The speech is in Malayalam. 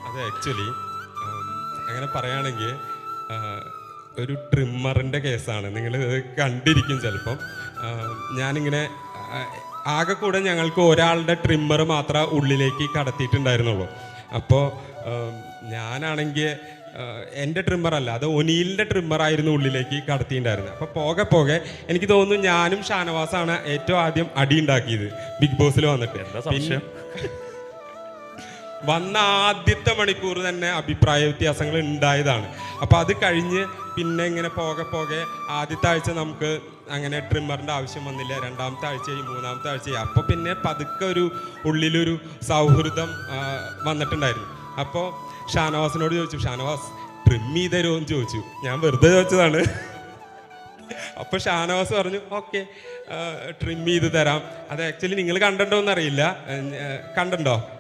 അത് ആക്ച്വലി അങ്ങനെ പറയുകയാണെങ്കിൽ ഒരു ട്രിമ്മറിൻ്റെ കേസാണ്. നിങ്ങൾ കണ്ടിരിക്കും ചിലപ്പം. ഞാനിങ്ങനെ ആകെ കൂടെ ഞങ്ങൾക്ക് ഒരാളുടെ ട്രിമ്മർ മാത്രമേ ഉള്ളിലേക്ക് കടത്തിയിട്ടുണ്ടായിരുന്നുള്ളൂ. അപ്പോൾ ഞാനാണെങ്കിൽ എൻ്റെ ട്രിമ്മറല്ല, അത് ഒനീലിൻ്റെ ട്രിമ്മറായിരുന്നു ഉള്ളിലേക്ക് കടത്തിയിട്ടുണ്ടായിരുന്നത്. അപ്പോൾ പോകെ പോകെ എനിക്ക് തോന്നുന്നു ഞാനും ഷാനവാസാണ് ഏറ്റവും ആദ്യം അടി ഉണ്ടാക്കിയത് ബിഗ് ബോസിൽ വന്നിട്ട്. വന്ന ആദ്യത്തെ മണിക്കൂർ തന്നെ അഭിപ്രായ വ്യത്യാസങ്ങൾ ഉണ്ടായതാണ്. അപ്പോൾ അത് കഴിഞ്ഞ് പിന്നെ ഇങ്ങനെ പോകെ പോകെ ആദ്യത്തെ ആഴ്ച നമുക്ക് അങ്ങനെ ട്രിമ്മറിൻ്റെ ആവശ്യം വന്നില്ല, രണ്ടാമത്തെ ആഴ്ചയായി, മൂന്നാമത്തെ ആഴ്ചയായി. അപ്പോൾ പിന്നെ പതുക്കെ ഒരു ഉള്ളിലൊരു സൗഹൃദം വന്നിട്ടുണ്ടായിരുന്നു. അപ്പോൾ ഷാനവാസിനോട് ചോദിച്ചു, ഷാനവാസ് ട്രിം ചെയ്ത് തരുമോ എന്ന് ചോദിച്ചു. ഞാൻ വെറുതെ ചോദിച്ചതാണ്. അപ്പോൾ ഷാനവാസ് പറഞ്ഞു ഓക്കെ ട്രിം ചെയ്ത് തരാം. അത് ആക്ച്വലി നിങ്ങൾ കണ്ടിട്ടുണ്ടോ എന്നറിയില്ല, കണ്ടിട്ടുണ്ടോ?